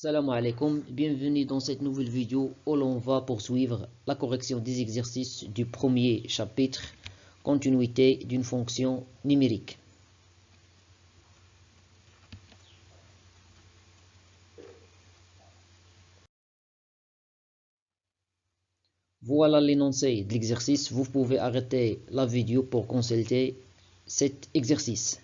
Salam alaikum, bienvenue dans cette nouvelle vidéo où l'on va poursuivre la correction des exercices du premier chapitre, continuité d'une fonction numérique. Voilà l'énoncé de l'exercice, vous pouvez arrêter la vidéo pour consulter cet exercice.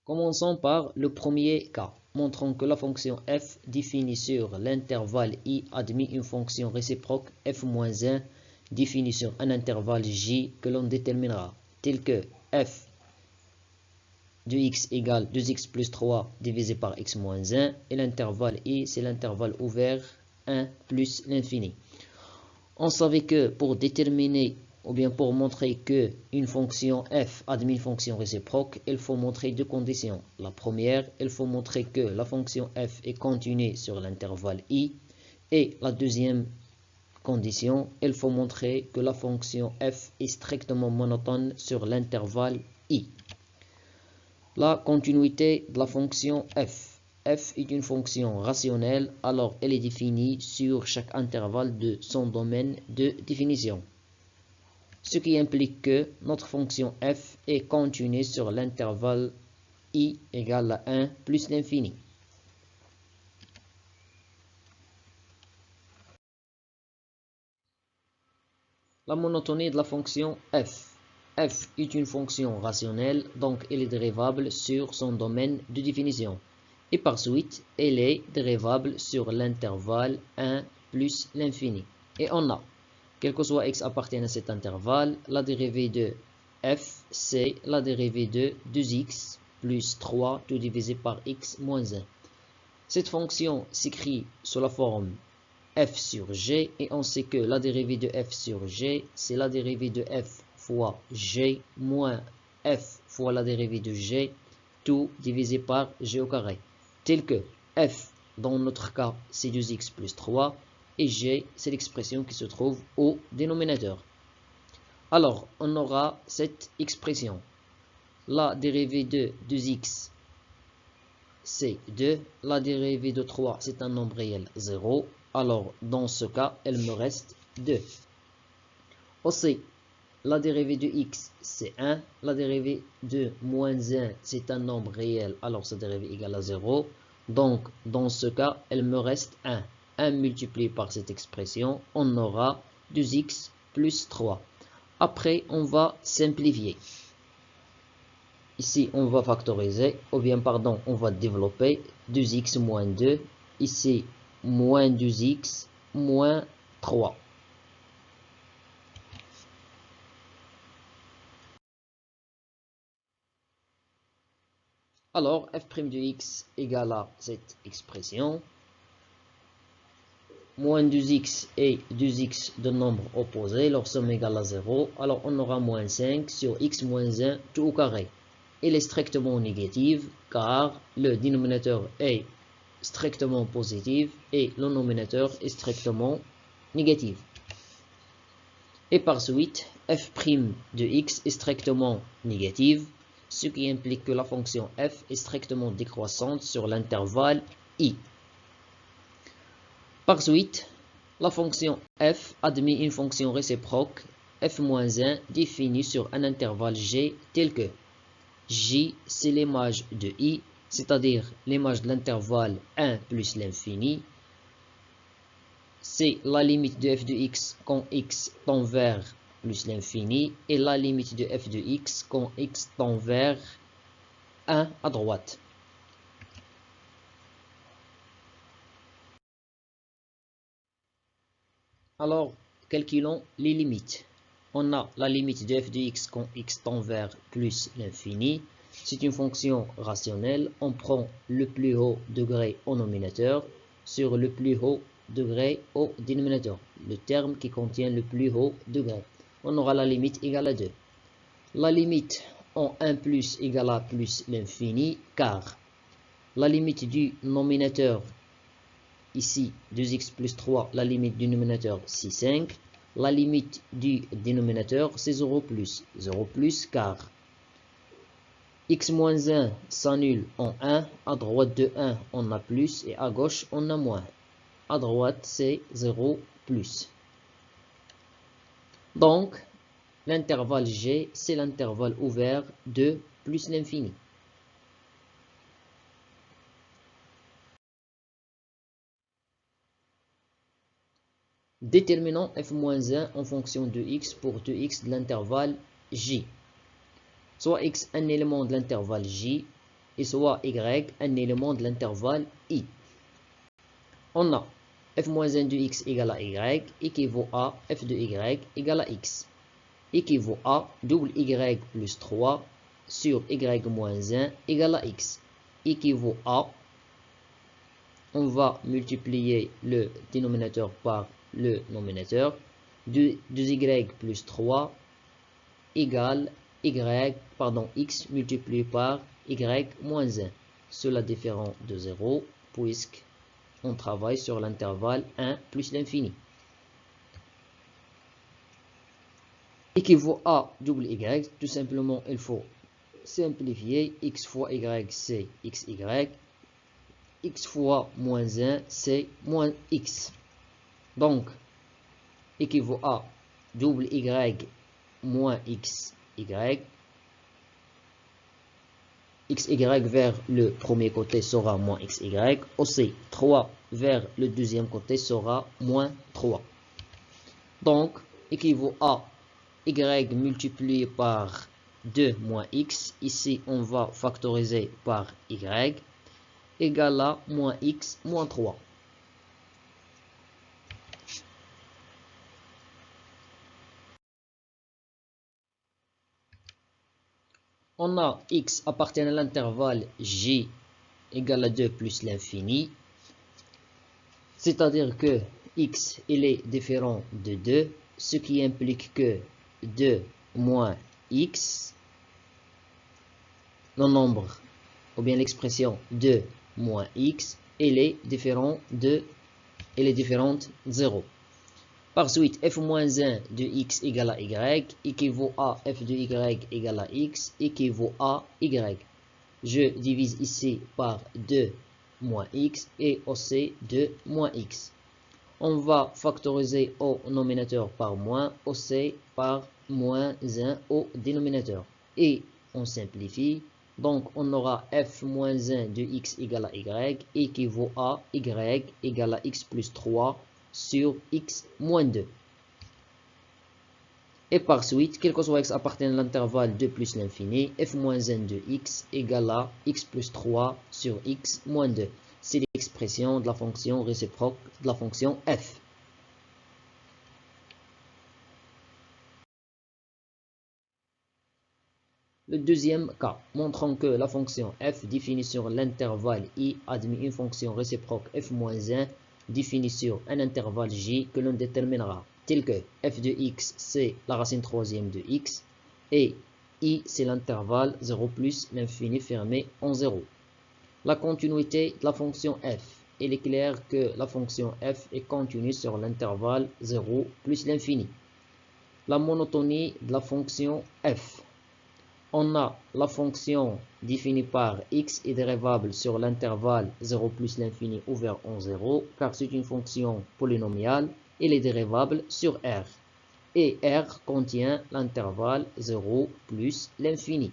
Commençons par le premier cas, montrant que la fonction f définie sur l'intervalle i admet une fonction réciproque f-1 définie sur un intervalle j que l'on déterminera, tel que f de x égale 2x plus 3 divisé par x-1 et l'intervalle i c'est l'intervalle ouvert 1 plus l'infini. On savait que pour déterminer ou bien pour montrer que une fonction f admet une fonction réciproque, il faut montrer deux conditions. La première, il faut montrer que la fonction f est continue sur l'intervalle i. Et la deuxième condition, il faut montrer que la fonction f est strictement monotone sur l'intervalle i. La continuité de la fonction f. F est une fonction rationnelle, alors elle est définie sur chaque intervalle de son domaine de définition. Ce qui implique que notre fonction f est continue sur l'intervalle i égale à 1 plus l'infini. La monotonie de la fonction f. F est une fonction rationnelle, donc elle est dérivable sur son domaine de définition. Et par suite, elle est dérivable sur l'intervalle 1 plus l'infini. Et on a, quel que soit x appartienne à cet intervalle, la dérivée de f, c'est la dérivée de 2x plus 3 tout divisé par x moins 1. Cette fonction s'écrit sous la forme f sur g, et on sait que la dérivée de f sur g, c'est la dérivée de f fois g moins f fois la dérivée de g, tout divisé par g au carré. Tel que f, dans notre cas, c'est 2x plus 3, et g, c'est l'expression qui se trouve au dénominateur. Alors, on aura cette expression. La dérivée de 2x, c'est 2. La dérivée de 3, c'est un nombre réel 0. Alors, dans ce cas, il me reste 2. Aussi, la dérivée de x, c'est 1. La dérivée de moins 1, c'est un nombre réel. Alors, sa dérivée égale à 0. Donc, dans ce cas, il me reste 1. 1 multiplié par cette expression, on aura 2x plus 3. Après, on va simplifier. Ici, on va factoriser, ou bien, pardon, on va développer 2x moins 2. Ici, moins 2x moins 3. Alors, f' de x égale à cette expression. Moins 2x et 2x de nombres opposés, leur somme égale à 0. Alors, on aura moins 5 sur x moins 1 tout au carré. Elle est strictement négative car le dénominateur est strictement positif et le nominateur est strictement négatif. Et par suite, f' de x est strictement négative, ce qui implique que la fonction f est strictement décroissante sur l'intervalle i. Par suite, la fonction f admet une fonction réciproque f-1 définie sur un intervalle g tel que j, c'est l'image de i, c'est-à-dire l'image de l'intervalle 1 plus l'infini. C'est la limite de f de x quand x tend vers plus l'infini et la limite de f de x quand x tend vers 1 à droite. Alors, calculons les limites. On a la limite de f de x quand x tend vers plus l'infini. C'est une fonction rationnelle. On prend le plus haut degré au nominateur sur le plus haut degré au dénominateur. Le terme qui contient le plus haut degré. On aura la limite égale à 2. La limite en 1 plus égale à plus l'infini car la limite du nominateur, ici 2x plus 3, la limite du nominateur c'est 5. La limite du dénominateur c'est 0 plus car x moins 1 s'annule en 1, à droite de 1 on a plus et à gauche on a moins. À droite c'est 0 plus. Donc l'intervalle G c'est l'intervalle ouvert de plus l'infini. Déterminons f-1 en fonction de x pour 2x de l'intervalle J. Soit x un élément de l'intervalle J et soit y un élément de l'intervalle I. On a f-1 de x égale à y équivaut à f de y égale à x. Équivaut à double y plus 3 sur y moins 1 égale à x. Équivaut à, on va multiplier le dénominateur par le nominateur, 2y plus 3 égale x multiplié par y moins 1. Cela différent de 0 puisque on travaille sur l'intervalle 1 plus l'infini. Équivaut à double y, tout simplement il faut simplifier. X fois y c'est xy, x fois moins 1 c'est moins x. Donc équivaut à double y moins xy, xy vers le premier côté sera moins xy, aussi 3 vers le deuxième côté sera moins 3. Donc équivaut à y multiplié par 2 moins x, ici on va factoriser par y, égale à moins x moins 3. On a x appartient à l'intervalle j égale à 2 plus l'infini, c'est-à-dire que x il est différent de 2, ce qui implique que 2 moins x, le nombre ou bien l'expression 2 moins x, elle est différente de 0. Par suite, f-1 de x égale à y équivaut à f de y égale à x équivaut à y. Je divise ici par 2 moins x et aussi 2 moins x. On va factoriser au nominateur par moins, aussi par moins 1 au dénominateur. Et on simplifie. Donc on aura f-1 de x égale à y équivaut à y égale à x plus 3 sur x moins 2. Et par suite, quel que soit x appartient à l'intervalle 2 plus l'infini, f-1 de x égale à x plus 3 sur x moins 2. C'est l'expression de la fonction réciproque de la fonction f. Le deuxième cas, montrant que la fonction f définie sur l'intervalle i admet une fonction réciproque f-1 définie sur un intervalle j que l'on déterminera, tel que f de x c'est la racine troisième de x et i c'est l'intervalle 0 plus l'infini fermé en 0. La continuité de la fonction f, il est clair que la fonction f est continue sur l'intervalle 0 plus l'infini. La monotonie de la fonction f. On a la fonction définie par x est dérivable sur l'intervalle 0 plus l'infini ouvert en 0, car c'est une fonction polynomiale, elle est dérivable sur R. Et R contient l'intervalle 0 plus l'infini.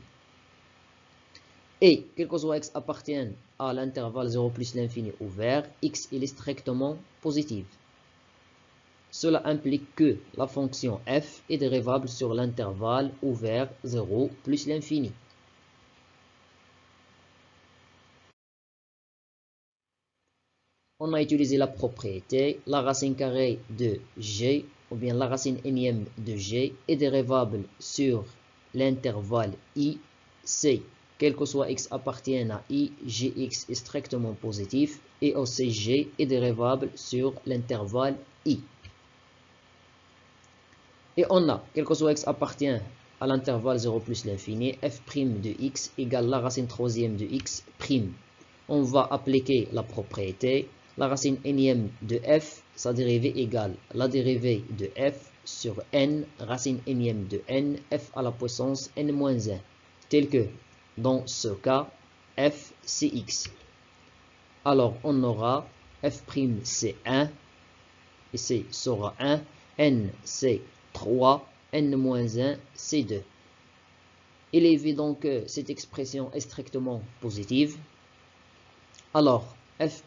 Et, quel que soit x appartienne à l'intervalle 0 plus l'infini ouvert, x il est strictement positif. Cela implique que la fonction f est dérivable sur l'intervalle ouvert 0 plus l'infini. On a utilisé la propriété, la racine carrée de g, ou bien la racine énième de g, est dérivable sur l'intervalle i, c. Quel que soit x appartienne à i, gx est strictement positif, et aussi g est dérivable sur l'intervalle i. Et on a, quel que soit x appartient à l'intervalle 0 plus l'infini, f' de x égale la racine troisième de x'. On va appliquer la propriété, la racine énième de f, sa dérivée égale la dérivée de f sur n, racine énième de n, f à la puissance n-1, tel que dans ce cas, f c'est x. Alors, on aura f' c'est 1, ici sera 1, n c'est 3, n-1 c'est 2. Il est évident que cette expression est strictement positive. Alors, f'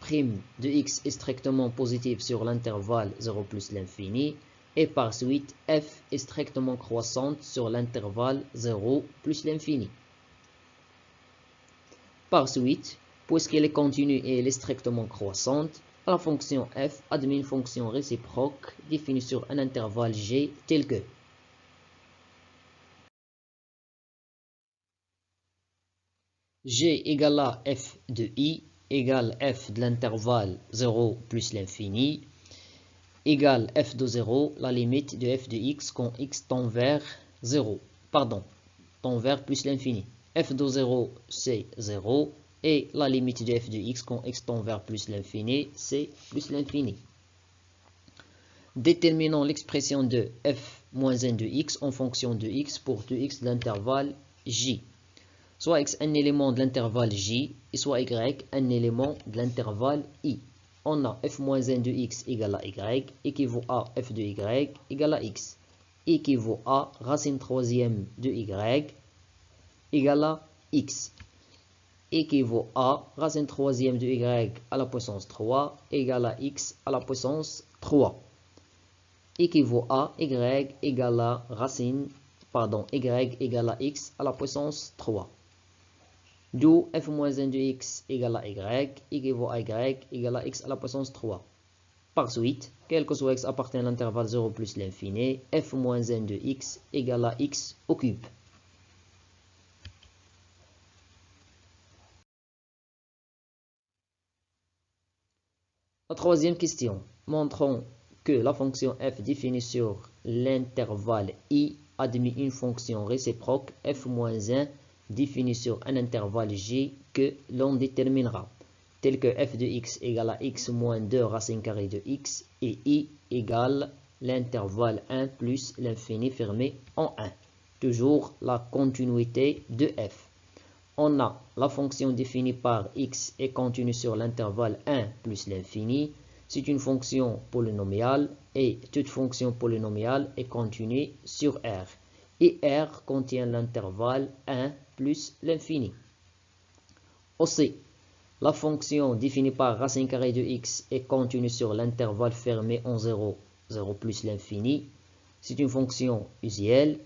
de x est strictement positive sur l'intervalle 0 plus l'infini, et par suite, f est strictement croissante sur l'intervalle 0 plus l'infini. Par suite, puisqu'elle est continue et elle est strictement croissante, la fonction f admet une fonction réciproque définie sur un intervalle g tel que g égale à f de i égale f de l'intervalle 0 plus l'infini égale f de 0, la limite de f de x quand x tend vers 0, tend vers plus l'infini. F de 0 c'est 0 et la limite de f de x quand x tend vers plus l'infini c'est plus l'infini. Déterminons l'expression de f moins 1 de x en fonction de x pour 2x de l'intervalle j. Soit x un élément de l'intervalle j et soit y un élément de l'intervalle i. On a f moins 1 de x égale à y équivaut à f de y égale à x équivaut à racine troisième de y égale à x équivaut à racine troisième de y à la puissance 3 égale à x à la puissance 3 équivaut à y égale à y égale à x à la puissance 3. D'où f moins 1 de x égale à y équivaut à y égale à x à la puissance 3. Par suite, quel que soit x appartient à l'intervalle 0 plus l'infini, f moins 1 de x égale à x au cube. La troisième question. Montrons que la fonction f définie sur l'intervalle i admet une fonction réciproque f moins 1 définie sur un intervalle j que l'on déterminera, tel que f de x égale à x moins 2 racine carrée de x et i égale l'intervalle 1 plus l'infini fermé en 1. Toujours la continuité de f. On a la fonction définie par x est continue sur l'intervalle 1 plus l'infini. C'est une fonction polynomiale et toute fonction polynomiale est continue sur R. Et R contient l'intervalle 1 plus l'infini. Aussi, la fonction définie par racine carrée de x est continue sur l'intervalle fermé en 0, 0 plus l'infini. C'est une fonction usuelle.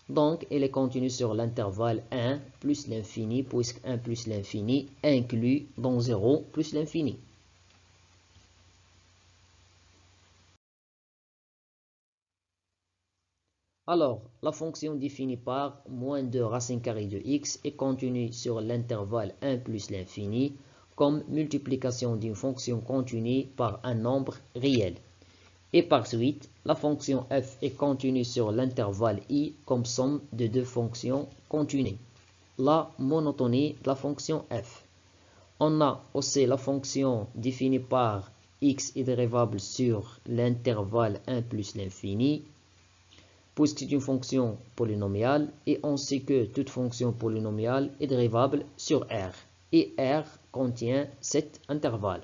Donc, elle est continue sur l'intervalle 1 plus l'infini, puisque 1 plus l'infini inclut dans 0 plus l'infini. Alors, la fonction définie par moins 2 racine carrée de x est continue sur l'intervalle 1 plus l'infini comme multiplication d'une fonction continue par un nombre réel. Et par suite, la fonction f est continue sur l'intervalle i comme somme de deux fonctions continues. La monotonie de la fonction f. On a aussi la fonction définie par x est dérivable sur l'intervalle 1 plus l'infini, puisque c'est une fonction polynomiale, et on sait que toute fonction polynomiale est dérivable sur R, et R contient cet intervalle.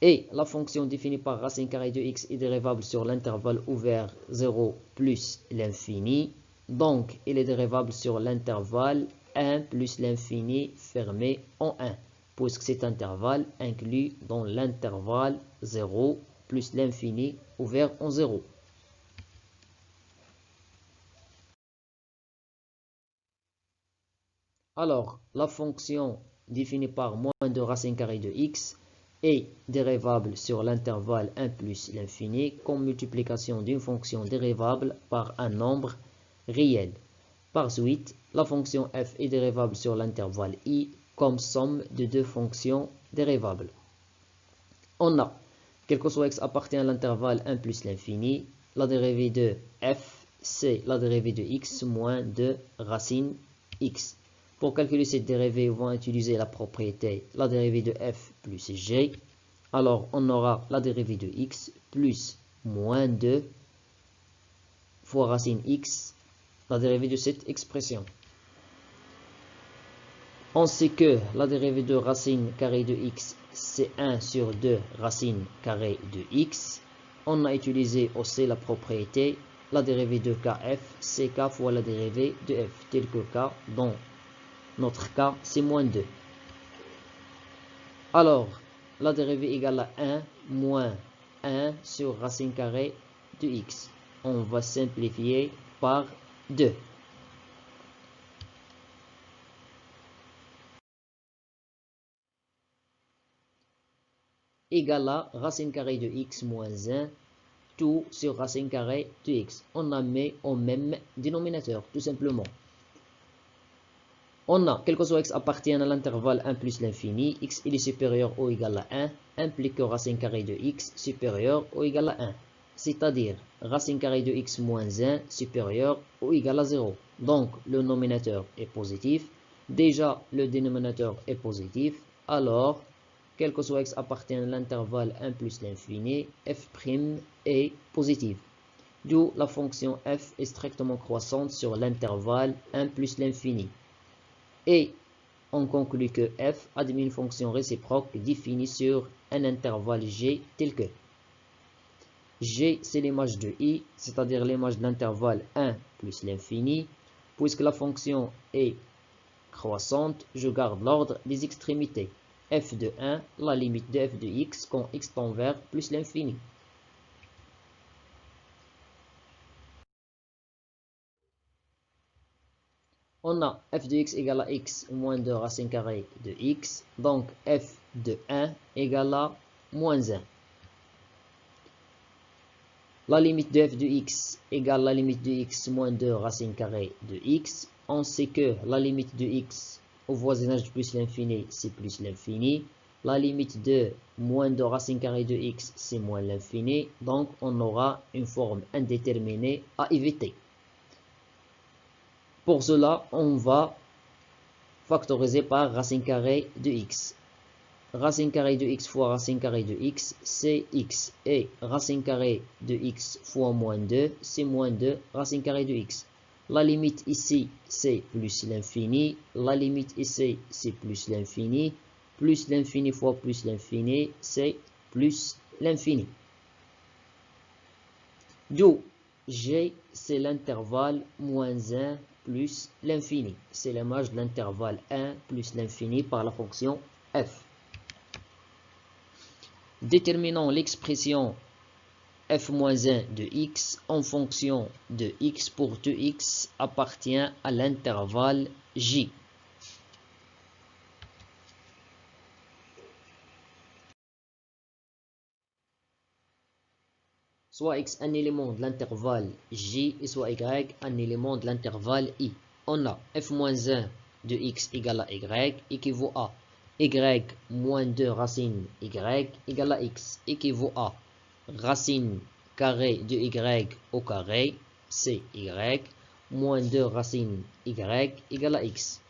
Et la fonction définie par racine carrée de x est dérivable sur l'intervalle ouvert 0 plus l'infini. Donc, elle est dérivable sur l'intervalle 1 plus l'infini fermé en 1, puisque cet intervalle inclut dans l'intervalle 0 plus l'infini ouvert en 0. Alors, la fonction définie par moins de racine carrée de x est dérivable sur l'intervalle 1 plus l'infini comme multiplication d'une fonction dérivable par un nombre réel. Par suite, la fonction f est dérivable sur l'intervalle i comme somme de deux fonctions dérivables. On a, quel que soit x appartient à l'intervalle 1 plus l'infini, la dérivée de f c'est la dérivée de x moins 2 racine x. Pour calculer cette dérivée, on va utiliser la propriété la dérivée de f plus g. Alors, on aura la dérivée de x plus moins 2 fois racine x, la dérivée de cette expression. On sait que la dérivée de racine carrée de x, c'est 1 sur 2 racine carrée de x. On a utilisé aussi la propriété, la dérivée de kf, c'est k fois la dérivée de f, tel que k, dans notre cas, c'est moins 2. Alors, la dérivée égale à 1 moins 1 sur racine carrée de x. On va simplifier par 2. Égale à racine carrée de x moins 1, tout sur racine carrée de x. On a mis au même dénominateur, tout simplement. On a, quel que soit x appartient à l'intervalle 1 plus l'infini, x il est supérieur ou égal à 1, implique que racine carrée de x supérieur ou égal à 1. C'est-à-dire, racine carrée de x moins 1 supérieur ou égal à 0. Donc, le nominateur est positif. Déjà, le dénominateur est positif. Alors, quel que soit x appartient à l'intervalle 1 plus l'infini, f' est positif. D'où la fonction f est strictement croissante sur l'intervalle 1 plus l'infini. Et on conclut que f admet une fonction réciproque définie sur un intervalle g tel que g, c'est l'image de i, c'est-à-dire l'image de l'intervalle 1 plus l'infini. Puisque la fonction est croissante, je garde l'ordre des extrémités. F de 1, la limite de f de x quand x tend vers plus l'infini. On a f de x égale à x moins 2 racine carrée de x. Donc f de 1 égale à moins 1. La limite de f de x égale la limite de x moins 2 racine carrée de x. On sait que la limite de x au voisinage de plus l'infini, c'est plus l'infini. La limite de moins 2 racine carrée de x, c'est moins l'infini. Donc, on aura une forme indéterminée à éviter. Pour cela, on va factoriser par racine carrée de x. Racine carrée de x fois racine carrée de x, c'est x. Et racine carrée de x fois moins 2, c'est moins 2 racine carrée de x. La limite ici, c'est plus l'infini. La limite ici, c'est plus l'infini. Plus l'infini fois plus l'infini, c'est plus l'infini. D'où g, c'est l'intervalle moins 1 plus l'infini. C'est l'image de l'intervalle 1 plus l'infini par la fonction f. Déterminons l'expression f-1 de x en fonction de x pour tout x appartient à l'intervalle j. Soit x un élément de l'intervalle j et soit y un élément de l'intervalle i. On a f-1 de x égale à y équivaut à y moins 2 racine y égale à x équivaut à racine carrée de y au carré, c'est y, moins 2 racine y égale à x.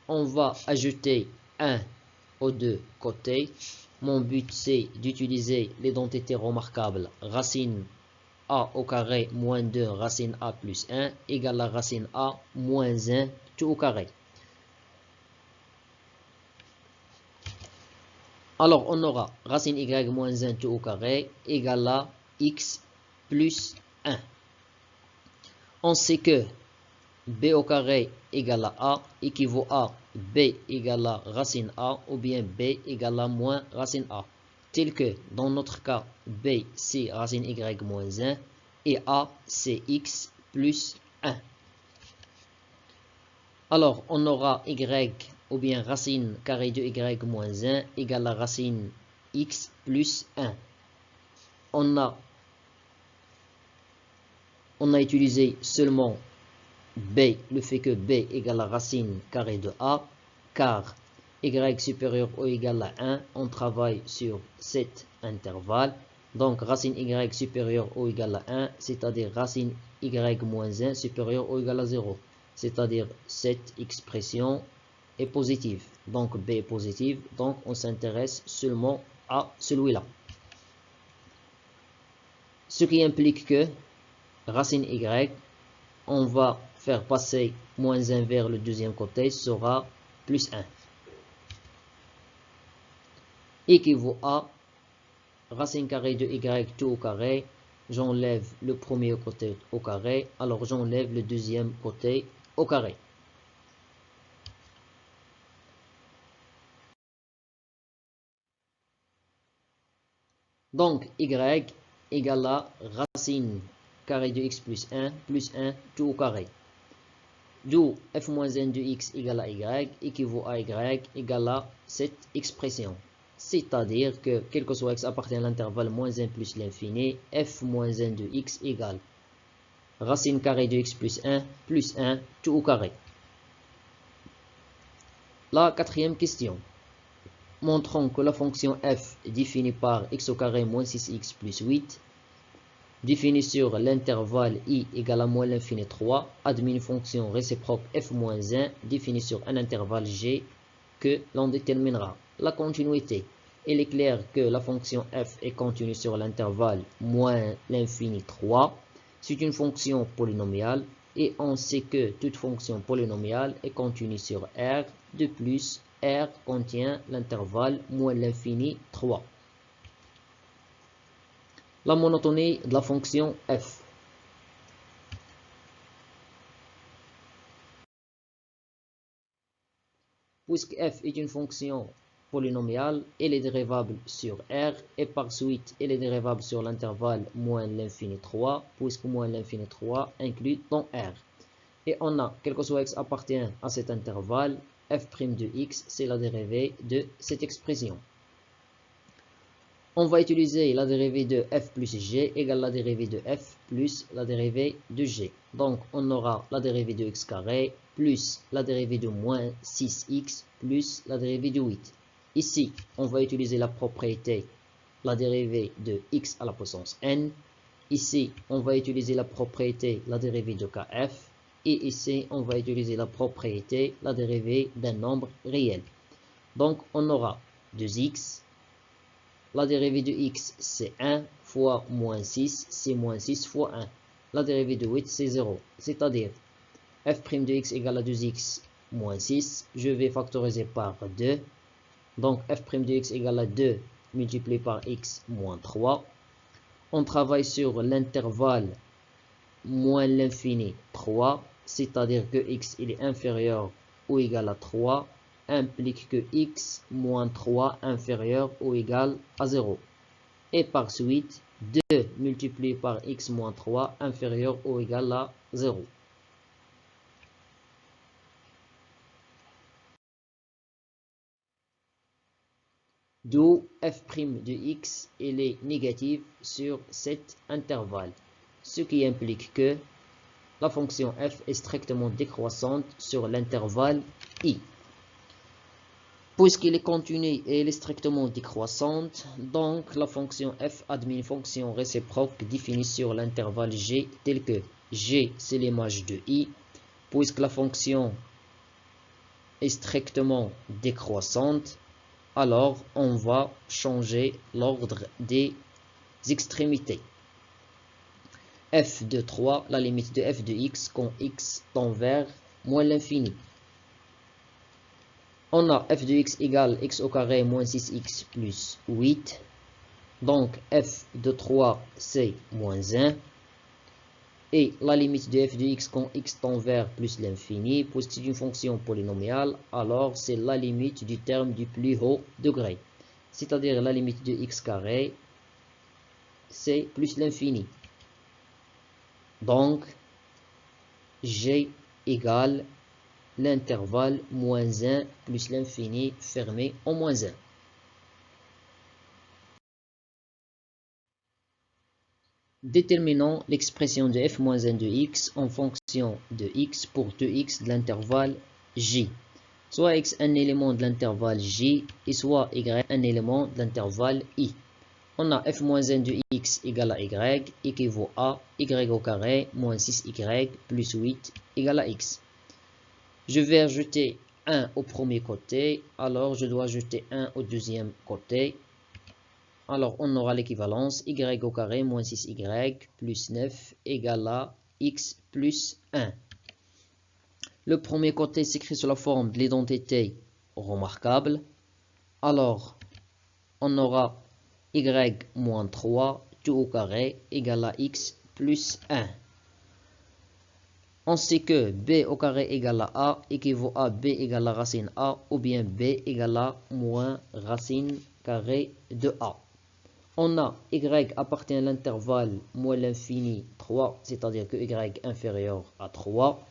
On va ajouter 1 aux deux côtés. Mon but, c'est d'utiliser l'identité remarquable racine a au carré moins 2 racine a plus 1 égale à racine a moins 1 tout au carré. Alors, on aura racine y moins 1 tout au carré égale à x plus 1. On sait que b au carré égale à a équivaut à b égale à racine a ou bien b égale à moins racine a. Tel que dans notre cas, b c'est racine y moins 1 et a c'est x plus 1. Alors, on aura y ou bien racine carrée de y moins 1 égale à racine x plus 1. On a utilisé seulement b, le fait que b égale à racine carrée de a, car y supérieur ou égal à 1, on travaille sur cet intervalle. Donc, racine y supérieur ou égal à 1, c'est-à-dire racine y moins 1 supérieur ou égal à 0. C'est-à-dire cette expression est positive. Donc, b est positive. Donc, on s'intéresse seulement à celui-là. Ce qui implique que racine y, on va faire passer moins 1 vers le deuxième côté, sera plus 1 équivaut à racine carrée de y tout au carré. J'enlève le premier côté au carré, alors j'enlève le deuxième côté au carré. Donc, y égale à racine carrée de x plus 1 tout au carré. D'où f moins 1 de x égale à y équivaut à y égale à cette expression. C'est-à-dire que, quel que soit x appartient à l'intervalle moins 1 plus l'infini, f moins 1 de x égale racine carrée de x plus 1 tout au carré. La quatrième question. Montrons que la fonction f est définie par x au carré moins 6x plus 8, définie sur l'intervalle i égale à moins l'infini 3, admet une fonction réciproque f moins 1, définie sur un intervalle g que l'on déterminera. La continuité. Il est clair que la fonction f est continue sur l'intervalle moins l'infini 3. C'est une fonction polynomiale et on sait que toute fonction polynomiale est continue sur R. De plus, R contient l'intervalle moins l'infini 3. La monotonie de la fonction f. Puisque f est une fonction polynomiale, elle est dérivable sur R et par suite elle est dérivable sur l'intervalle moins l'infini 3, puisque moins l'infini 3 inclut dans R. Et on a, quel que soit x appartient à cet intervalle, f' de x, c'est la dérivée de cette expression. On va utiliser la dérivée de f plus g égale la dérivée de f plus la dérivée de g. Donc, on aura la dérivée de x carré plus la dérivée de moins 6x plus la dérivée de 8. Ici, on va utiliser la propriété, la dérivée de x à la puissance n. Ici, on va utiliser la propriété, la dérivée de kf. Et ici, on va utiliser la propriété, la dérivée d'un nombre réel. Donc, on aura 2x. La dérivée de x, c'est 1 fois moins 6, c'est moins 6 fois 1. La dérivée de 8, c'est 0. C'est-à-dire, f' de x égale à 2x moins 6. Je vais factoriser par 2. Donc, f' de x égale à 2 multiplié par x moins 3. On travaille sur l'intervalle moins l'infini 3. C'est-à-dire que x il est inférieur ou égal à 3. Implique que x moins 3 inférieur ou égal à 0. Et par suite, 2 multiplié par x moins 3 inférieur ou égal à 0. D'où f' de x il est négatif sur cet intervalle. Ce qui implique que la fonction f est strictement décroissante sur l'intervalle i. Puisqu'il est continu et elle est strictement décroissante, donc la fonction f admet une fonction réciproque définie sur l'intervalle g tel que g c'est l'image de i. Puisque la fonction est strictement décroissante, alors on va changer l'ordre des extrémités. f de 3, la limite de f de x quand x tend vers moins l'infini. On a f de x égale x au carré moins 6x plus 8. Donc f de 3 c'est moins 1. Et la limite de f de x quand x tend vers plus l'infini, puisque c'est une fonction polynomiale, alors c'est la limite du terme du plus haut degré. C'est-à-dire la limite de x carré, c'est plus l'infini. Donc, g égale l'intervalle moins 1 plus l'infini fermé en moins 1. Déterminons l'expression de f moins 1 de x en fonction de x pour 2x de l'intervalle j. Soit x un élément de l'intervalle j et soit y un élément de l'intervalle i. On a f moins 1 de x égale à y équivaut à y au carré moins 6y plus 8 égale à x. Je vais ajouter 1 au premier côté, alors je dois ajouter 1 au deuxième côté. Alors on aura l'équivalence y au carré moins 6y plus 9 égale à x plus 1. Le premier côté s'écrit sous la forme de l'identité remarquable. Alors, on aura y moins 3 tout au carré égale à x plus 1. On sait que b au carré égale à a équivaut à b égale à racine a ou bien b égale à moins racine carrée de a. On a y appartient à l'intervalle moins l'infini 3, c'est-à-dire que y inférieur à 3,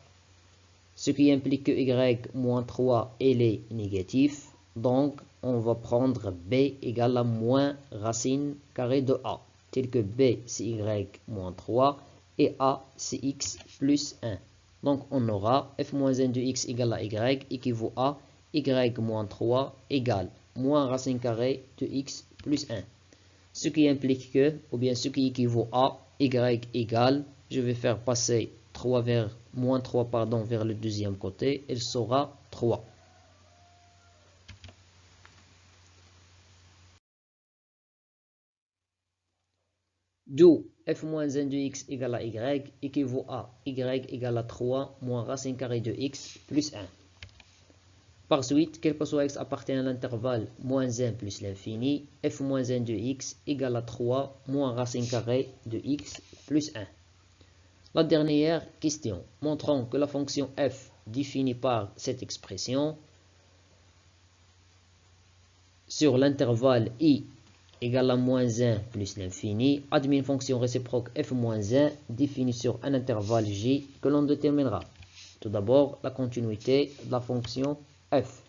ce qui implique que y moins 3 est négatif. Donc, on va prendre b égale à moins racine carrée de a, tel que b c'est y moins 3 et a c'est x plus 1. Donc, on aura f-1 de x égale à y équivaut à y moins 3 égale moins racine carrée de x plus 1. Ce qui implique que, ou bien ce qui équivaut à y égale, je vais faire passer 3 vers, moins 3 pardon, vers le deuxième côté, il sera 3. D'où f-1 de x égale à y équivaut à y égale à 3 moins racine carrée de x plus 1. Par suite, quel que soit x appartient à l'intervalle moins 1 plus l'infini, f-1 de x égale à 3 moins racine carrée de x plus 1. La dernière question, montrant que la fonction f définie par cette expression sur l'intervalle i égale à moins 1 plus l'infini, admet une fonction réciproque f-1 définie sur un intervalle j que l'on déterminera. Tout d'abord, la continuité de la fonction f.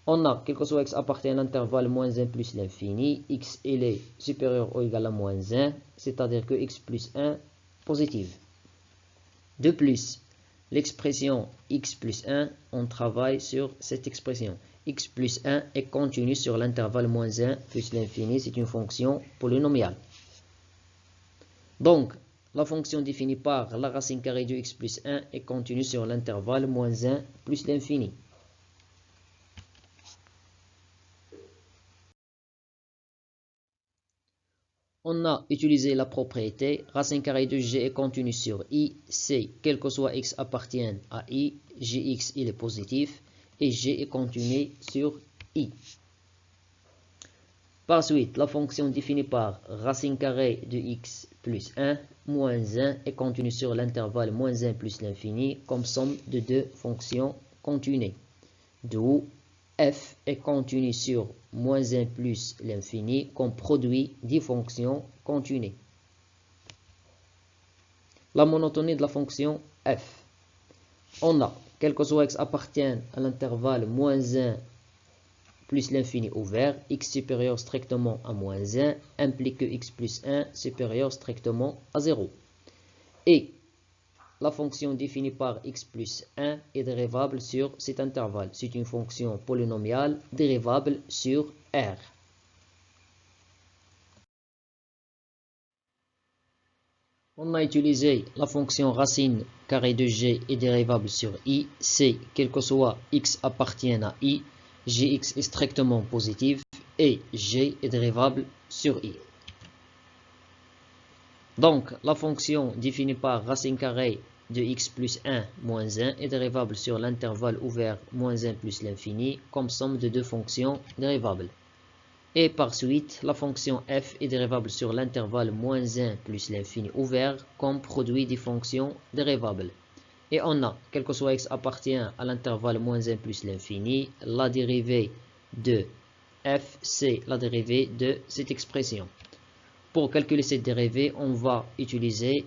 On a, quel que soit x appartient à l'intervalle moins 1 plus l'infini, x est supérieur ou égal à moins 1, c'est-à-dire que x plus 1 positive. De plus, l'expression x plus 1, on travaille sur cette expression. X plus 1 est continue sur l'intervalle moins 1 plus l'infini, c'est une fonction polynomiale. Donc, la fonction définie par la racine carrée de x plus 1 est continue sur l'intervalle moins 1 plus l'infini. On a utilisé la propriété racine carrée de g est continue sur i, c'est quel que soit x appartient à i, gx il est positif, et g est continue sur i. Par suite, la fonction définie par racine carrée de x plus 1, moins 1 est continue sur l'intervalle moins 1 plus l'infini comme somme de deux fonctions continues. D'où f est continue sur moins 1 plus l'infini comme produit des fonctions continues. La monotonie de la fonction f. On a, quel que soit x appartient à l'intervalle moins 1 plus l'infini ouvert, x supérieur strictement à moins 1 implique que x plus 1 supérieur strictement à 0. Et la fonction définie par x plus 1 est dérivable sur cet intervalle. C'est une fonction polynomiale dérivable sur R. On a utilisé la fonction racine carrée de g est dérivable sur i, c'est quel que soit x appartient à i, gx est strictement positif et g est dérivable sur i. Donc, la fonction définie par racine carrée de x plus 1 moins 1 est dérivable sur l'intervalle ouvert moins 1 plus l'infini comme somme de deux fonctions dérivables. Et par suite, la fonction f est dérivable sur l'intervalle moins 1 plus l'infini ouvert comme produit des fonctions dérivables. Et on a, quel que soit x appartient à l'intervalle moins 1 plus l'infini, la dérivée de f, c'est la dérivée de cette expression. Pour calculer cette dérivée, on va utiliser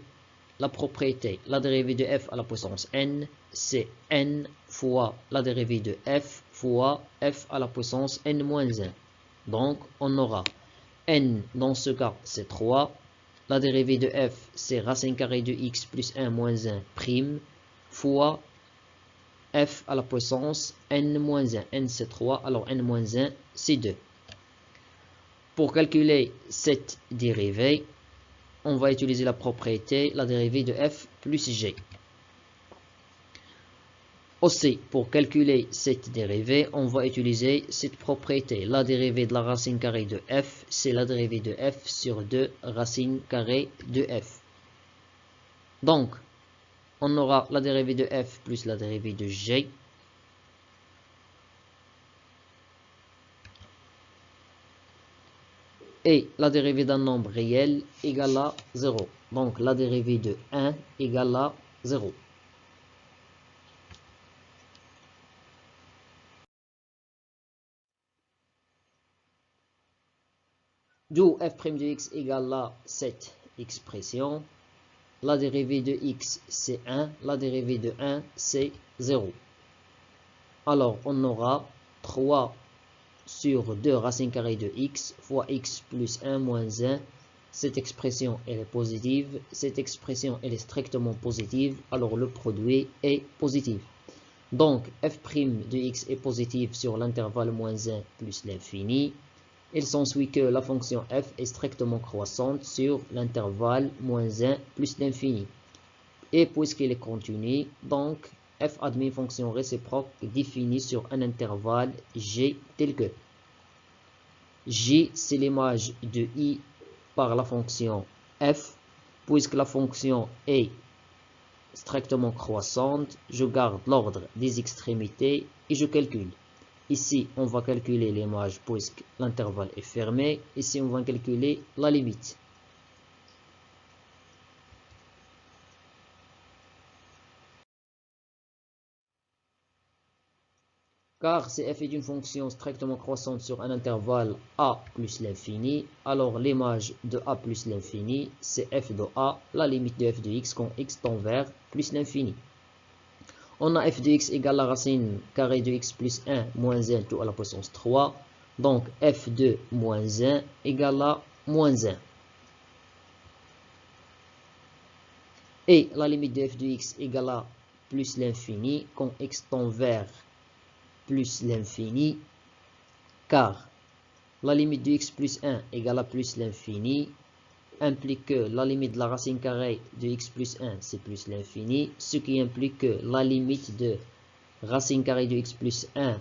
la propriété. La dérivée de f à la puissance n, c'est n fois la dérivée de f fois f à la puissance n moins 1. Donc, on aura n, dans ce cas, c'est 3. La dérivée de f, c'est racine carrée de x plus 1 moins 1 prime fois f à la puissance n moins 1. n, c'est 3, alors n moins 1, c'est 2. Pour calculer cette dérivée, on va utiliser la propriété, la dérivée de f plus g. Aussi, pour calculer cette dérivée, on va utiliser cette propriété. La dérivée de la racine carrée de f, c'est la dérivée de f sur 2 racine carrée de f. Donc, on aura la dérivée de f plus la dérivée de g. Et la dérivée d'un nombre réel égale à 0. Donc la dérivée de 1 égale à 0. D'où f' de x égale à cette expression. La dérivée de x c'est 1, la dérivée de 1 c'est 0. Alors on aura 3 sur 2 racine carrée de x fois x plus 1 moins 1. Cette expression elle est positive, cette expression elle est strictement positive, alors le produit est positif. Donc f' de x est positive sur l'intervalle moins 1 plus l'infini. Il s'ensuit que la fonction f est strictement croissante sur l'intervalle moins 1 plus l'infini. Et puisqu'il est continu, donc f admet une fonction réciproque définie sur un intervalle g tel que J, c'est l'image de I par la fonction f. Puisque la fonction est strictement croissante, je garde l'ordre des extrémités et je calcule. Ici, on va calculer l'image puisque l'intervalle est fermé. Ici, on va calculer la limite. Car si f est une fonction strictement croissante sur un intervalle a plus l'infini, alors l'image de a plus l'infini, c'est f de a, la limite de f de x quand x tend vers plus l'infini. On a f de x égale la racine carrée de x plus 1 moins 1 tout à la puissance 3. Donc f de moins 1 égale à moins 1. Et la limite de f de x égale à plus l'infini quand x tend vers plus l'infini, car la limite de x plus 1 égale à plus l'infini implique que la limite de la racine carrée de x plus 1 c'est plus l'infini, ce qui implique que la limite de racine carrée de x plus 1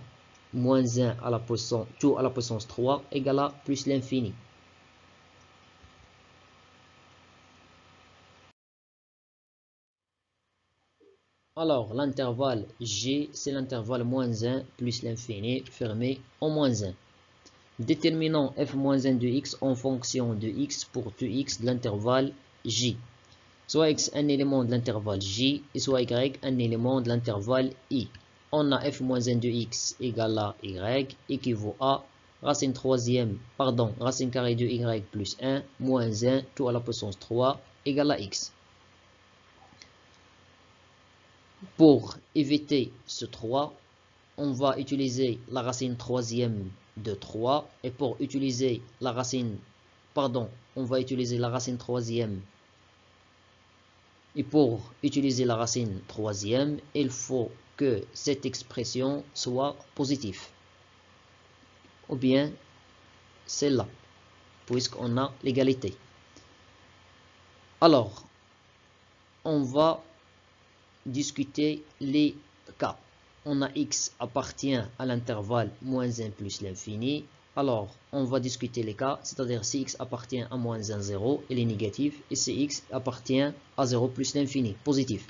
moins 1 à la puissance, tout à la puissance 3 égale à plus l'infini. Alors, l'intervalle g, c'est l'intervalle moins 1 plus l'infini fermé en moins 1. Déterminons f-1 de x en fonction de x pour tout x de l'intervalle j. Soit x un élément de l'intervalle j et soit y un élément de l'intervalle i. On a f-1 de x égale à y équivaut à racine carrée de y plus 1 moins 1 tout à la puissance 3 égale à x. Pour éviter ce 3, on va utiliser la racine troisième de 3. Et pour utiliser la racine, on va utiliser la racine troisième. Et pour utiliser la racine troisième, il faut que cette expression soit positive. Ou bien celle-là, puisqu'on a l'égalité. Alors, on va discuter les cas. On a x appartient à l'intervalle moins 1 plus l'infini. Alors, on va discuter les cas, c'est-à-dire si x appartient à moins 1, 0, il est négatif. Et si x appartient à 0 plus l'infini, positif.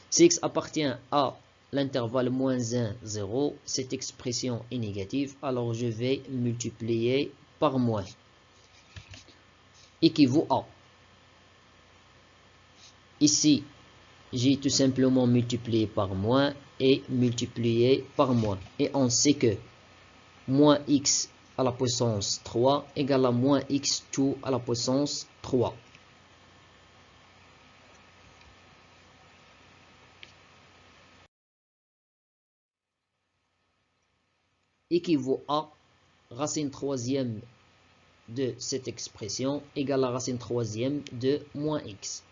Si x appartient à l'intervalle moins 1, 0, cette expression est négative. Alors, je vais multiplier par moins. Équivaut à. Ici, j'ai tout simplement multiplié par moins et multiplié par moins. Et on sait que moins x à la puissance 3 égale à moins x tout à la puissance 3. Équivaut à racine troisième de cette expression égale à racine troisième de moins x.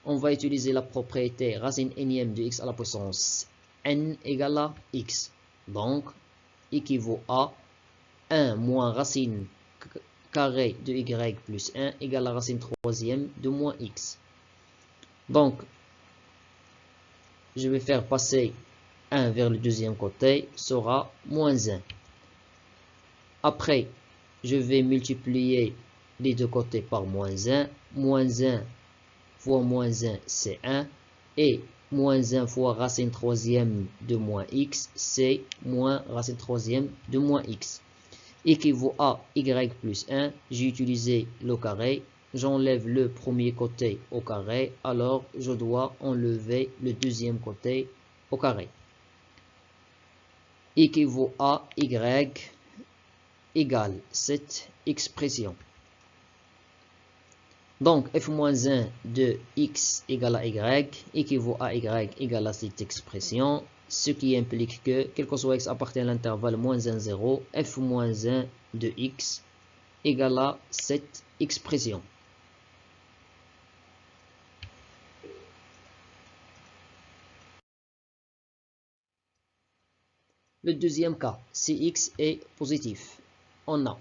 On va utiliser la propriété racine énième de x à la puissance n égale à x. Donc, équivaut à 1 moins racine carrée de y plus 1 égale à racine troisième de moins x. Donc, je vais faire passer 1 vers le deuxième côté, sera moins 1. Après, je vais multiplier les deux côtés par moins 1. Moins 1 fois moins 1, c'est 1. et moins 1 fois racine troisième de moins x, c'est moins racine troisième de moins x, équivaut à y plus 1. J'ai utilisé le carré, j'enlève le premier côté au carré, alors je dois enlever le deuxième côté au carré. Équivaut à y égale cette expression. Donc, f-1 de x égale à y équivaut à y égale à cette expression, ce qui implique que, quel que soit x appartient à l'intervalle moins 1, 0, f-1 de x égale à cette expression. Le deuxième cas, si x est positif, on a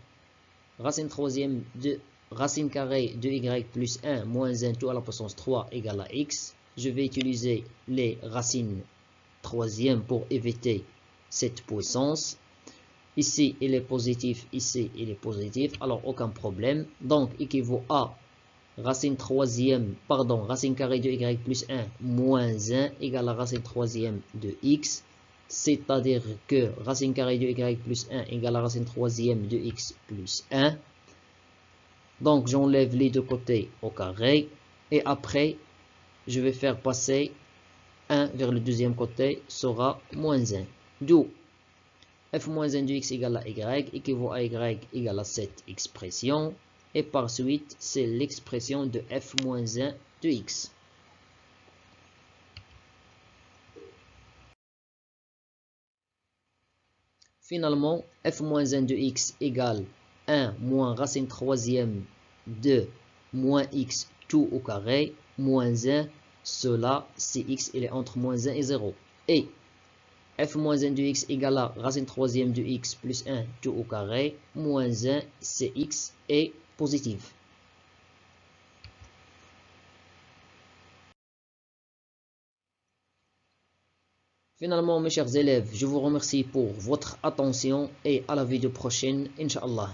racine troisième de racine carrée de y plus 1 moins 1 tout à la puissance 3 égale à x. Je vais utiliser les racines troisième pour éviter cette puissance. Ici, il est positif, ici, il est positif, alors aucun problème. Donc, équivaut à racine carrée de y plus 1 moins 1 égale à racine troisième de x. C'est-à-dire que racine carrée de y plus 1 égale à racine troisième de x plus 1. Donc, j'enlève les deux côtés au carré. Et après, je vais faire passer 1 vers le deuxième côté, sera moins 1. D'où f-1 de x égale à y équivaut à y égale à cette expression. Et par suite, c'est l'expression de f-1 de x. Finalement, f-1 de x égale 1 moins racine troisième de moins x tout au carré, moins 1, cela, si x il est entre moins 1 et 0. Et f-1 de x égale à racine troisième de x plus 1 tout au carré, moins 1, c'est x est positif. Finalement, mes chers élèves, je vous remercie pour votre attention et à la vidéo prochaine, Inch'Allah.